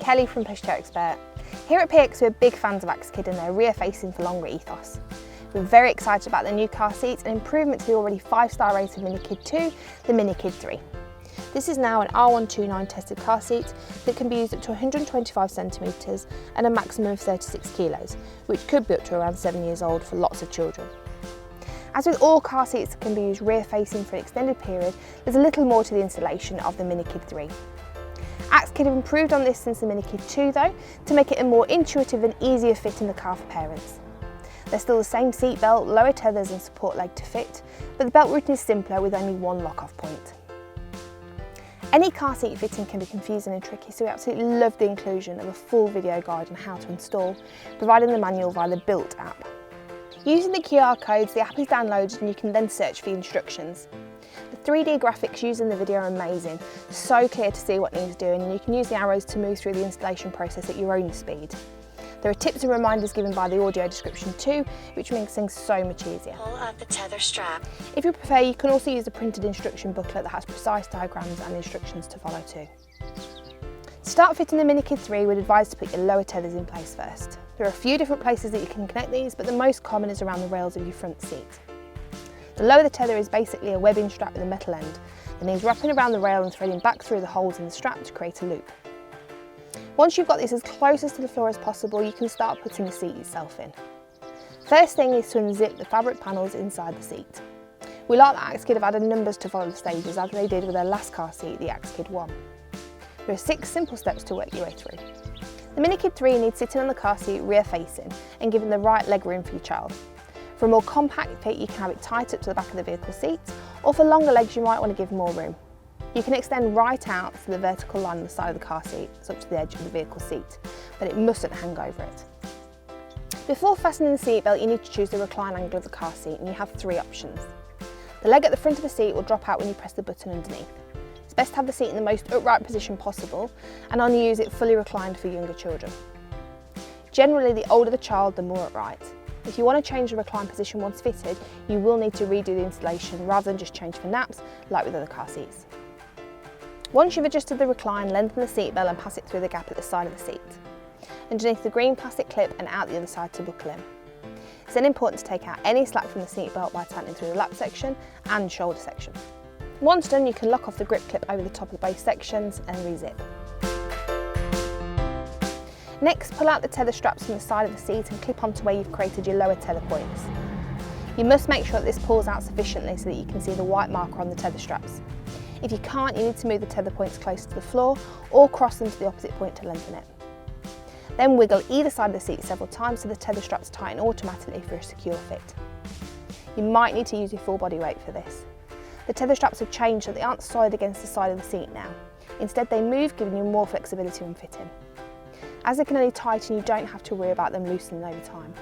Kelly from Pushchair Expert. Here at PX we're big fans of Axkid and their rear facing for longer ethos. We're very excited about the new car seats and improvement to the already 5-star rated Minikid 2, the Minikid 3. This is now an R129 tested car seat that can be used up to 125 centimetres and a maximum of 36 kilos, which could be up to around 7 years old for lots of children. As with all car seats that can be used rear facing for an extended period, there's a little more to the installation of the Minikid 3. Axkid have improved on this since the Minikid 2 though, to make it a more intuitive and easier fit in the car for parents. There's still the same seat belt, lower tethers and support leg to fit, but the belt routing is simpler with only one lock-off point. Any car seat fitting can be confusing and tricky, so we absolutely love the inclusion of a full video guide on how to install, providing the manual via the Built app. Using the QR codes, the app is downloaded and you can then search for the instructions. The 3D graphics used in the video are amazing, so clear to see what needs doing, and you can use the arrows to move through the installation process at your own speed. There are tips and reminders given by the audio description too, which makes things so much easier. Pull up the tether strap. If you prefer, you can also use the printed instruction booklet that has precise diagrams and instructions to follow too. To start fitting the Minikid 3, we'd advise to put your lower tethers in place first. There are a few different places that you can connect these, but the most common is around the rails of your front seat. The lower the tether is basically a webbing strap with a metal end that needs wrapping around the rail and threading back through the holes in the strap to create a loop. Once you've got this as close to the floor as possible, you can start putting the seat itself in. First thing is to unzip the fabric panels inside the seat. We like that Axkid have added numbers to follow the stages as they did with their last car seat, the Axkid 1. There are 6 simple steps to work your way through. The Minikid 3 needs sitting on the car seat rear facing and giving the right leg room for your child. For a more compact fit, you can have it tight up to the back of the vehicle seat, or for longer legs you might want to give more room. You can extend right out to the vertical line on the side of the car seat, so up to the edge of the vehicle seat, but it mustn't hang over it. Before fastening the seat belt, you need to choose the recline angle of the car seat, and you have 3 options. The leg at the front of the seat will drop out when you press the button underneath. It's best to have the seat in the most upright position possible and only use it fully reclined for younger children. Generally, the older the child, the more upright. If you want to change the recline position once fitted, you will need to redo the installation rather than just change for naps like with other car seats. Once you've adjusted the recline, lengthen the seat belt and pass it through the gap at the side of the seat. Underneath the green plastic clip and out the other side to buckle in. It's then important to take out any slack from the seat belt by tightening through the lap section and shoulder section. Once done, you can lock off the grip clip over the top of both sections and re-zip. Next, pull out the tether straps from the side of the seat and clip onto where you've created your lower tether points. You must make sure that this pulls out sufficiently so that you can see the white marker on the tether straps. If you can't, you need to move the tether points closer to the floor or cross them to the opposite point to lengthen it. Then wiggle either side of the seat several times so the tether straps tighten automatically for a secure fit. You might need to use your full body weight for this. The tether straps have changed so they aren't solid against the side of the seat now. Instead they move, giving you more flexibility when fitting. As they can only tighten, you don't have to worry about them loosening over time.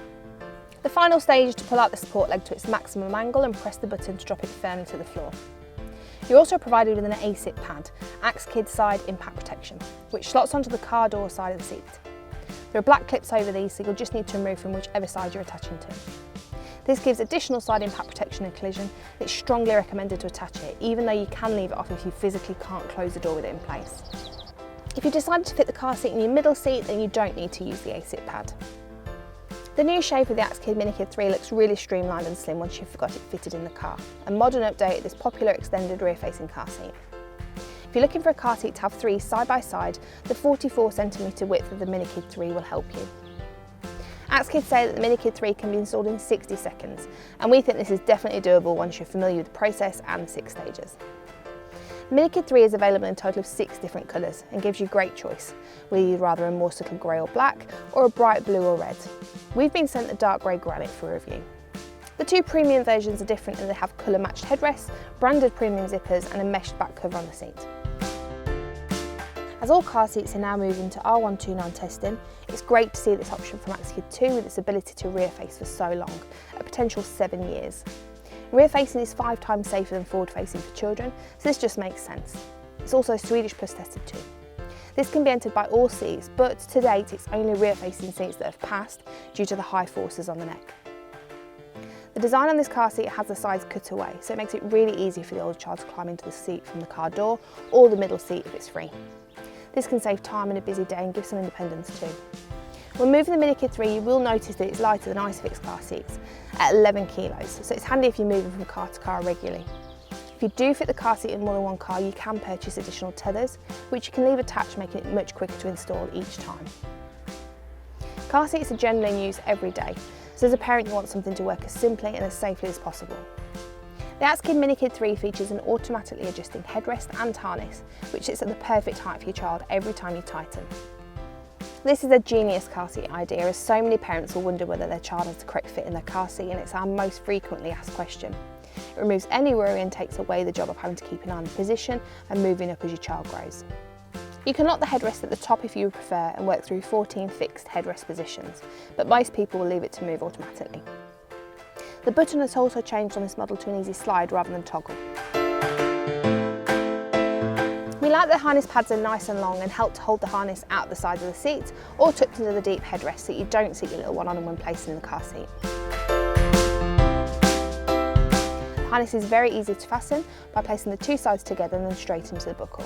The final stage is to pull out the support leg to its maximum angle and press the button to drop it firmly to the floor. You're also provided with an ASIP pad, Axkid Side Impact Protection, which slots onto the car door side of the seat. There are black clips over these, so you'll just need to remove from whichever side you're attaching to. This gives additional side impact protection in collision. It's strongly recommended to attach it, even though you can leave it off if you physically can't close the door with it in place. If you decided to fit the car seat in your middle seat, then you don't need to use the ASIP pad. The new shape of the Axkid Minikid 3 looks really streamlined and slim once you've got it fitted in the car, a modern update of this popular extended rear-facing car seat. If you're looking for a car seat to have 3 side by side, the 44 cm width of the Minikid 3 will help you. Axkid say that the Minikid 3 can be installed in 60 seconds, and we think this is definitely doable once you're familiar with the process and 6 stages. The Minikid 3 is available in a total of 6 different colours and gives you great choice, whether you'd rather a more subtle grey or black, or a bright blue or red. We've been sent the dark grey granite for review. The 2 premium versions are different in that they have colour matched headrests, branded premium zippers and a meshed back cover on the seat. As all car seats are now moving to R129 testing, it's great to see this option from Axkid 2 with its ability to rear face for so long, a potential 7 years. Rear facing is 5 times safer than forward facing for children, so this just makes sense. It's also Swedish Plus tested too. This can be entered by all seats, but to date it's only rear facing seats that have passed due to the high forces on the neck. The design on this car seat has the sides cut away, so it makes it really easy for the older child to climb into the seat from the car door or the middle seat if it's free. This can save time in a busy day and give some independence too. When moving the Minikid 3, you will notice that it's lighter than Isofix car seats at 11 kilos, so it's handy if you're moving from car to car regularly. If you do fit the car seat in more than one car, you can purchase additional tethers, which you can leave attached, making it much quicker to install each time. Car seats are generally in use every day, so as a parent you want something to work as simply and as safely as possible. The Axkid Minikid 3 features an automatically adjusting headrest and harness, which sits at the perfect height for your child every time you tighten. This is a genius car seat idea, as so many parents will wonder whether their child has the correct fit in their car seat, and it's our most frequently asked question. It removes any worry and takes away the job of having to keep an eye on the position and moving up as your child grows. You can lock the headrest at the top if you prefer and work through 14 fixed headrest positions, but most people will leave it to move automatically. The button has also changed on this model to an easy slide rather than toggle. We like that harness pads are nice and long and help to hold the harness out the sides of the seat or tucked into the deep headrest so you don't sit your little one on them when placing in the car seat. The harness is very easy to fasten by placing the two sides together and then straight into the buckle.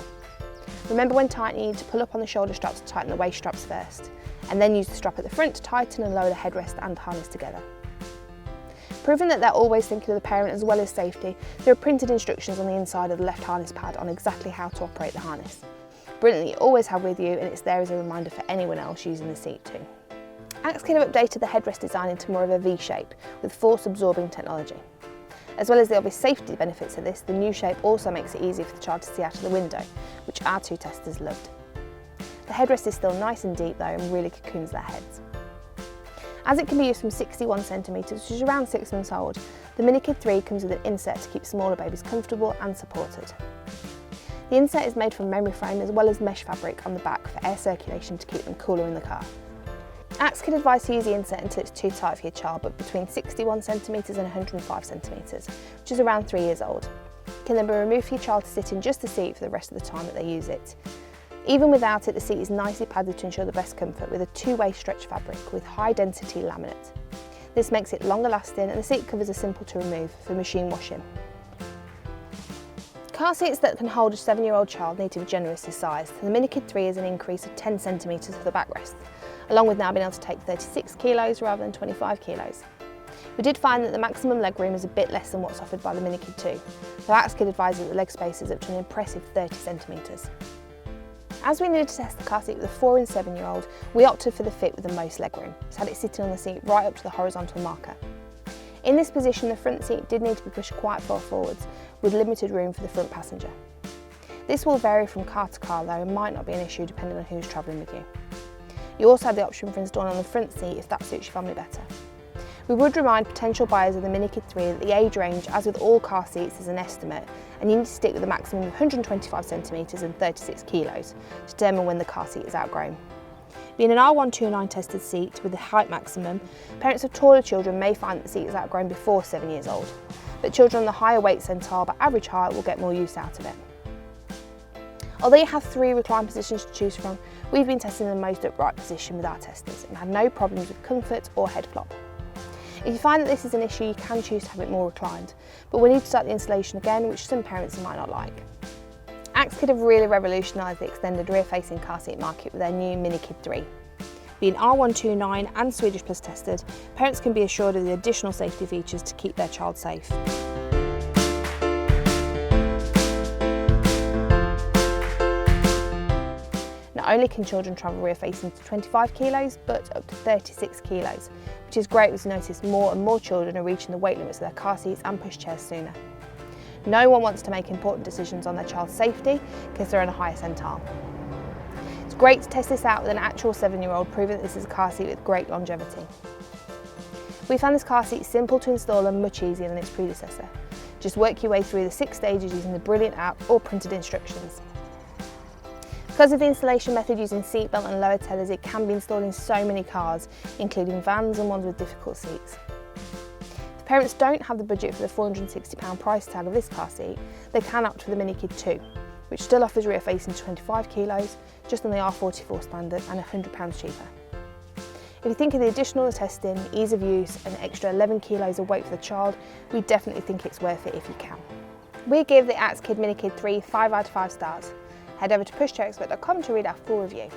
Remember when tightening, you need to pull up on the shoulder straps to tighten the waist straps first, and then use the strap at the front to tighten and lower the headrest and harness together. Proving that they're always thinking of the parent as well as safety, there are printed instructions on the inside of the left harness pad on exactly how to operate the harness. Brilliant that you always have with you, and it's there as a reminder for anyone else using the seat too. Axkid have updated the headrest design into more of a V shape with force absorbing technology. As well as the obvious safety benefits of this, the new shape also makes it easier for the child to see out of the window, which our two testers loved. The headrest is still nice and deep though and really cocoons their heads. As it can be used from 61 centimetres, which is around 6 months old, the Minikid 3 comes with an insert to keep smaller babies comfortable and supported. The insert is made from memory foam as well as mesh fabric on the back for air circulation to keep them cooler in the car. Axkid advise to use the insert until it's too tight for your child, but between 61 centimetres and 105 centimetres, which is around 3 years old. It can then be removed for your child to sit in just the seat for the rest of the time that they use it. Even without it, the seat is nicely padded to ensure the best comfort with a two-way stretch fabric with high density laminate. This makes it longer lasting, and the seat covers are simple to remove for machine washing. Car seats that can hold a 7-year-old child need to be generously sized. The Minikid 3 is an increase of 10 centimetres for the backrest, along with now being able to take 36 kilos rather than 25 kilos. We did find that the maximum legroom is a bit less than what's offered by the Minikid 2, so Axkid advises that the leg space is up to an impressive 30 centimetres. As we needed to test the car seat with a 4 and 7-year-old, we opted for the fit with the most legroom. It's had it sitting on the seat right up to the horizontal marker. In this position, the front seat did need to be pushed quite far forwards, with limited room for the front passenger. This will vary from car to car though, and might not be an issue depending on who's travelling with you. You also have the option for installing on the front seat if that suits your family better. We would remind potential buyers of the Minikid 3 that the age range, as with all car seats, is an estimate, and you need to stick with a maximum of 125 centimetres and 36 kilos to determine when the car seat is outgrown. Being an R129 tested seat with the height maximum, parents of taller children may find that the seat is outgrown before 7 years old, but children on the higher weight centile but average height will get more use out of it. Although you have 3 recline positions to choose from, we've been testing the most upright position with our testers and had no problems with comfort or head flop. If you find that this is an issue, you can choose to have it more reclined, but we need to start the installation again, which some parents might not like. Axkid have really revolutionised the extended rear-facing car seat market with their new Minikid 3. Being R129 and Swedish Plus tested, parents can be assured of the additional safety features to keep their child safe. Not only can children travel rear-facing to 25 kilos, but up to 36 kilos, which is great as we notice more and more children are reaching the weight limits of their car seats and pushchairs sooner. No one wants to make important decisions on their child's safety because they're in a higher centile. It's great to test this out with an actual 7-year-old, proving that this is a car seat with great longevity. We found this car seat simple to install and much easier than its predecessor. Just work your way through the 6 stages using the brilliant app or printed instructions. Because of the installation method using seatbelt and lower tethers, it can be installed in so many cars, including vans and ones with difficult seats. If parents don't have the budget for the £460 price tag of this car seat, they can opt for the Minikid 2, which still offers rear facing to 25 kilos, just on the R44 standard and £100 cheaper. If you think of the additional testing, ease of use and extra 11 kilos of weight for the child, we definitely think it's worth it if you can. We give the Axkid Minikid 3 5 out of 5 stars. Head over to pushchairexpert.com to read our full review.